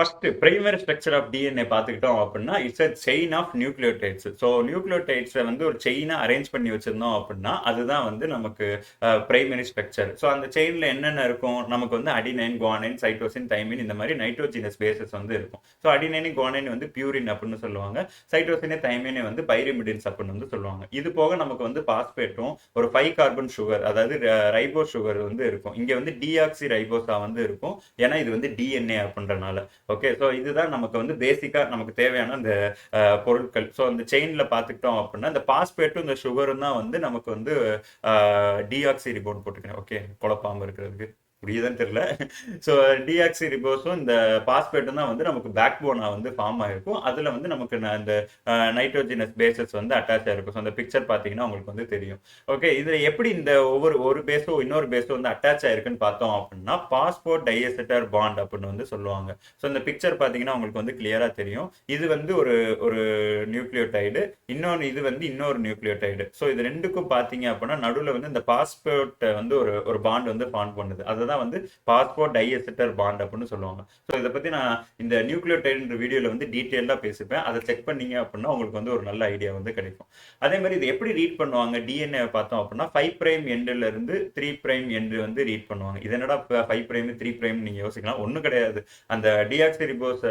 First primary structure of DNA பார்த்துக்கிட்டோம் அப்படின்னா it's a chain of nucleotides. So நியூக்ளியோடைட்ஸை வந்து ஒரு செயினை அரேஞ்ச் பண்ணி வச்சிருந்தோம் அப்படின்னா அதுதான் வந்து நமக்கு பிரைமரி ஸ்ட்ரக்சர். ஸோ அந்த செயினில் என்னென்ன இருக்கும், நமக்கு வந்து அடினைன், குவானைன், சைட்டோசின், தைமின் இந்த மாதிரி நைட்ரோஜினஸ் பேசஸ் வந்து இருக்கும். ஸோ அடினைன் குவானைன் வந்து பியூரின் அப்படின்னு சொல்லுவாங்க, சைட்டோசினே தைமினை வந்து பைரிமிடின்ஸ் அப்படின்னு வந்து சொல்லுவாங்க. இது போக நமக்கு வந்து பாஸ்பேட்டும் ஒரு 5 கார்பன் சுகர் அதாவது ரைபோ சுகர் வந்து இருக்கும். இங்கே வந்து டிஆக்சி ரைபோசா வந்து இருக்கும், ஏன்னா இது வந்து டிஎன்ஏ அப்படின்றனால. ஓகே, ஸோ இதுதான் நமக்கு வந்து பேசிக்கா நமக்கு தேவையான அந்த பொருட்கள். ஸோ அந்த செயின்ல பார்த்துக்கிட்டோம் அப்படின்னா இந்த பாஸ்பேட்டும் இந்த சுகரும் தான் வந்து நமக்கு வந்து டிஆக்சி ரிபோன் போட்டுக்கிறேன். ஓகே, குழப்பாம இருக்கிறதுக்கு புரியுதுன்னு தெரியல. ஸோ டிஆக்சி ரிபோஸும் இந்த பாஸ்பேட்டும் தான் வந்து நமக்கு பேக் போனா வந்து ஃபார்ம் ஆயிருக்கும். அதுல வந்து நமக்கு இந்த நைட்ரோஜினஸ் பேசஸ் வந்து அட்டாச் ஆயிருக்கும். ஸோ அந்த பிக்சர் பார்த்தீங்கன்னா உங்களுக்கு வந்து தெரியும். ஓகே, இதுல எப்படி இந்த ஒரு பேஸோ இன்னொரு பேஸோ வந்து அட்டாச் ஆயிருக்குன்னு பார்த்தோம் அப்படின்னா பாஸ்போ டைஎஸ்டர் பாண்ட் அப்படின்னு வந்து சொல்லுவாங்க. ஸோ இந்த பிக்சர் பார்த்தீங்கன்னா உங்களுக்கு வந்து கிளியரா தெரியும். இது வந்து ஒரு ஒரு நியூக்ளியோடைடு, இன்னொன்று இது வந்து இன்னொரு நியூக்ளியோடைடு. ஸோ இது ரெண்டுக்கும் பார்த்தீங்க அப்படின்னா நடுவில் வந்து இந்த பாஸ்போர்ட் வந்து ஒரு பாண்ட் வந்து ஃபார்ம் பண்ணுது. அதுதான் வந்து பாஸ்போ டைஎஸ்டர் பாண்ட் அப்படின்னு சொல்லுவாங்க. ஸோ இதை பத்தி நான் இந்த நியூக்ளியோடைடு வீடியோல வந்து டீட்டெயிலாக பேசிப்பேன். அதை செக் பண்ணீங்க அப்படின்னா உங்களுக்கு வந்து ஒரு நல்ல ஐடியா வந்து கிடைக்கும். அதே மாதிரி இது எப்படி ரீட் பண்ணுவாங்க டிஎன்ஏ பார்த்தோம் அப்படின்னா 5 பிரைம் எண்ட்ல இருந்து 3 பிரைம் எண்டு வந்து ரீட் பண்ணுவாங்க. இது என்னடா 5 பிரைம் 3 பிரைம் நீங்க யோசிக்கலாம், ஒன்றும் கிடையாது. அந்த டிஆக்சி ரிபோஸ்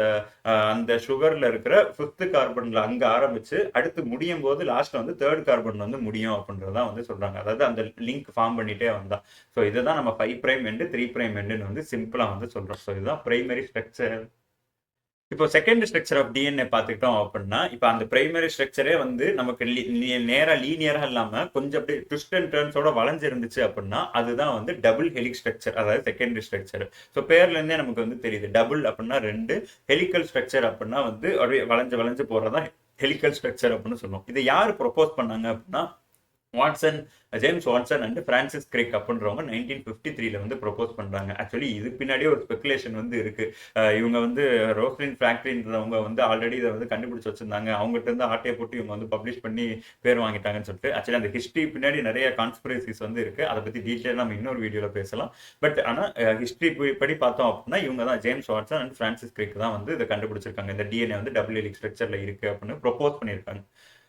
அந்த சுகர்ல இருக்கிற 5th கார்பன்ல அங்க ஆரம்பிச்சு அடுத்து முடியும் போது லாஸ்ட்ல வந்து 3rd கார்பன் வந்து முடியும் அப்படின்றதான் வந்து சொல்றாங்க. அதாவது அந்த லிங்க் ஃபார்ம் பண்ணிட்டே வந்தா. ஸோ இதுதான் நம்ம 5 பிரைம் எண்டு 3 பிரைம் எண்டுன்னு வந்து சிம்பிளா வந்து சொல்றோம். ஸோ இதுதான் பிரைமரி ஸ்ட்ரக்சர். இப்போ செகண்ட் ஸ்ட்ரக்சர் ஆஃப் டிஎன்ஏ பார்த்துக்கிட்டோம் அப்படின்னா இப்போ அந்த பிரைமரி ஸ்ட்ரக்சரே வந்து நமக்கு நேரா லீனியரா இல்லாம கொஞ்சம் அப்படியே ட்விஸ்ட் அண்ட் டர்ன்ஸோட வளைஞ்சிருந்துச்சு அப்படின்னா அதுதான் வந்து டபுள் ஹெலிக் ஸ்ட்ரக்சர், அதாவது செகண்டரி ஸ்ட்ரக்சர். ஸோ பேர்ல இருந்தே நமக்கு வந்து தெரியுது, டபுள் அப்படின்னா 2, ஹெலிக்கல் ஸ்ட்ரக்சர் அப்படின்னா வந்து அப்படியே வளைஞ்சு வளைஞ்சு போறதான் ஹெலிக்கல் ஸ்ட்ரக்சர் அப்படின்னு சொல்லுவோம். இதை யாரு ப்ரொபோஸ் பண்ணாங்க அப்படின்னா Watson, James Watson and Francis கிரிக் அப்படின்றவங்க 1953ல வந்து ப்ரொபோஸ் பண்றாங்க. ஆக்சுவலி இது பின்னாடியே ஒரு ஸ்பெகுலேஷன் வந்து இருக்கு. இவங்க வந்து ரோஸ்லின் ஃபேக்டரின்றவங்க வந்து ஆல்ரெடி இதை வந்து கண்டுபிடிச்சு வச்சிருந்தாங்க, அவங்ககிட்ட இருந்து ஆட்டையை போட்டு இவங்க வந்து பப்ளிஷ் பண்ணி பேர் வாங்கிட்டாங்கன்னு சொல்லிட்டு. ஆக்சுவலி அந்த ஹிஸ்டரி பின்னாடி நிறைய கான்ஸ்பிரசிஸ் வந்து இருக்கு. அதை பத்தி டீட்டெயில் நம்ம இன்னொரு வீடியோல பேசலாம். பட் ஆனா ஹிஸ்டரி படி பார்த்தோம் அப்படின்னா இவங்க தான் ஜேம்ஸ் வாட்சன் அண்ட் பிரான்சிஸ் கிரிக் தான் வந்து இதை கண்டுபிடிச்சிருக்காங்க. இந்த டிஎன்ஏ வந்து டபுள் ஹெலிக் ஸ்ட்ரக்சர்ல இருக்கு அப்படின்னு ப்ரொபோஸ் பண்ணியிருக்காங்க.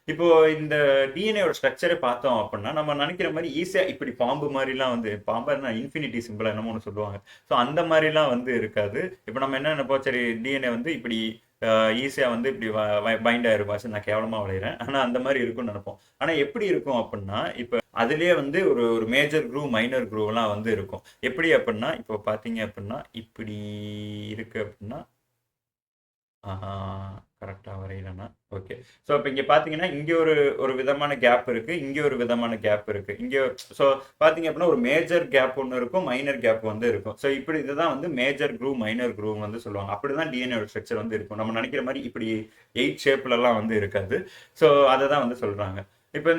இப்போ இந்த டிஎன்ஏவோட ஸ்ட்ரக்சரை பார்த்தோம் அப்படின்னா நம்ம நினைக்கிற மாதிரி ஈஸியா இப்படி பாம்பு மாதிரிலாம் வந்து பாம்பு இன்ஃபினிட்டி சிம்பிள் என்னமோ ஒன்று சொல்லுவாங்க. ஸோ அந்த மாதிரிலாம் வந்து இருக்காது. இப்போ நம்ம என்ன நினைப்போம், சரி டிஎன்ஏ வந்து இப்படி ஈஸியா வந்து இப்படி பைண்ட் ஆயிருக்கும், நான் கேவலமா விளையிறேன், ஆனா அந்த மாதிரி இருக்கும்னு நினைப்போம். ஆனா எப்படி இருக்கும் அப்படின்னா இப்போ அதுலயே வந்து ஒரு மேஜர் குரூவ் மைனர் குரூவ்லாம் வந்து இருக்கும். எப்படி அப்படின்னா இப்போ பாத்தீங்க அப்படின்னா இப்படி இருக்கு அப்படின்னா கரெக்டா வரையிலன்னா ஓகே. ஸோ இப்போ இங்கே பார்த்தீங்கன்னா இங்கே ஒரு விதமான கேப் இருக்கு, இங்கே ஒரு விதமான கேப் இருக்கு. இங்கே ஸோ பார்த்தீங்க அப்படின்னா ஒரு மேஜர் கேப் ஒன்று இருக்கும், மைனர் கேப் வந்து இருக்கும். ஸோ இப்படி இதுதான் வந்து மேஜர் குரூவ் மைனர் குரூவ் வந்து சொல்லுவாங்க. அப்படிதான் டிஎன்ஏ ஸ்ட்ரக்சர் வந்து இருக்கும். நம்ம நினைக்கிற மாதிரி இப்படி 8 ஷேப்லலாம் வந்து இருக்காது. ஸோ அதை தான் வந்து சொல்றாங்க. இப்போ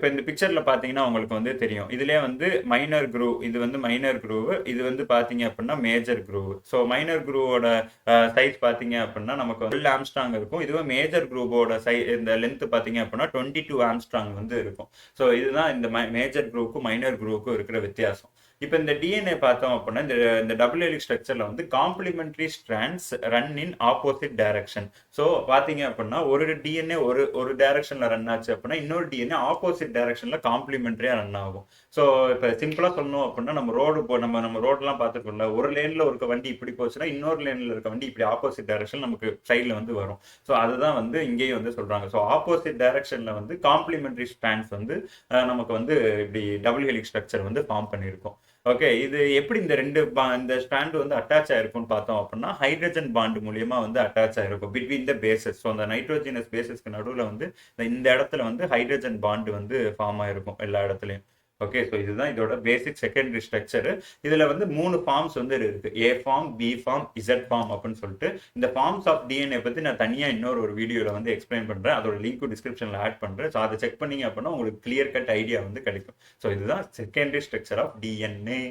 இந்த பிக்சர்ல பாத்தீங்கன்னா உங்களுக்கு வந்து தெரியும், இதுலயே வந்து மைனர் குரூவ், இது வந்து மைனர் குரூவ், இது வந்து பாத்தீங்க அப்படின்னா மேஜர் குரூவ். ஸோ மைனர் குரூவோட சைஸ் பாத்தீங்க அப்படின்னா நமக்கு 12 ஆம்ஸ்ட்ராங் இருக்கும். இதுவே மேஜர் குரூவோட இந்த லென்த் பாத்தீங்க அப்படின்னா 22 ஆம்ஸ்ட்ராங் வந்து இருக்கும். ஸோ இதுதான் இந்த மேஜர் குரூவுக்கும் மைனர் குரூவுக்கும் இருக்கிற வித்தியாசம். இப்போ இந்த டிஎன்ஏ பார்த்தோம் அப்படின்னா இந்த டபுள் ஹெலிக் ஸ்ட்ரக்சர்ல வந்து காம்ப்ளிமெண்டரி ஸ்ட்ராண்ட்ஸ் ரன் இன் ஆப்போசிட் டைரக்ஷன். ஸோ பார்த்தீங்க அப்படின்னா ஒரு டிஎன்ஏ ஒரு டைரக்ஷன்ல ரன் ஆச்சு அப்படின்னா இன்னொரு டிஎன்ஏ ஆப்போசிட் டைரக்ஷன்ல காம்ப்ளிமெண்டரியா ரன் ஆகும். ஸோ இப்போ சிம்பிளா சொல்லணும் அப்படின்னா நம்ம நம்ம ரோடெல்லாம் பார்த்துருக்கோம்ல, ஒரு லேன்ல ஒரு வண்டி இப்படி போச்சுன்னா இன்னொரு லேன்ல இருக்க வண்டி இப்படி ஆப்போசிட் டைரக்ஷன் நமக்கு சைட்ல வந்து வரும். ஸோ அதுதான் வந்து இங்கேயும் வந்து சொல்றாங்க. ஸோ ஆப்போசிட் டைரக்ஷன்ல வந்து காம்ப்ளிமெண்டரி ஸ்ட்ராண்ட்ஸ் வந்து நமக்கு வந்து இப்படி டபுள் ஹெலிக் ஸ்ட்ரக்சர் வந்து ஃபார்ம் பண்ணியிருக்கோம். ஓகே, இது எப்படி இந்த ஸ்ட்ராண்ட் வந்து அட்டாச் ஆயிருக்கும்னு பார்த்தோம் அப்படின்னா ஹைட்ரஜன் பாண்ட் மூலியமா வந்து அட்டாச் ஆயிருக்கும் பிட்வீன் த பேசஸ். ஸோ அந்த நைட்ரோஜினஸ் பேசஸ்க்கு நடுவில் வந்து இந்த இடத்துல வந்து ஹைட்ரஜன் பாண்ட் வந்து ஃபார்ம் ஆயிருக்கும் எல்லா இடத்துலையும். ஓகே, ஸோ இதுதான் இதோட பேசிக் செகண்டரி ஸ்ட்ரக்சர். இதுல வந்து 3 ஃபார்ம்ஸ் வந்து இருக்கு, A form, B form, Z form அப்படின்னு சொல்லிட்டு. இந்த ஃபார்ம்ஸ் ஆஃப் டிஎன்ஏ பத்தி நான் தனியா இன்னொரு வீடியோல வந்து எக்ஸ்பிளைன் பண்றேன், அதோட லிங்க் டிஸ்கிரிப்ஷன்ல ஆட் பண்றேன். ஸோ அதை செக் பண்ணீங்க அப்படின்னா உங்களுக்கு கிளியர் கட் ஐடியா வந்து கிடைக்கும். ஸோ இதுதான் செகண்டரி ஸ்ட்ரக்சர் ஆஃப் டிஎன்ஏ.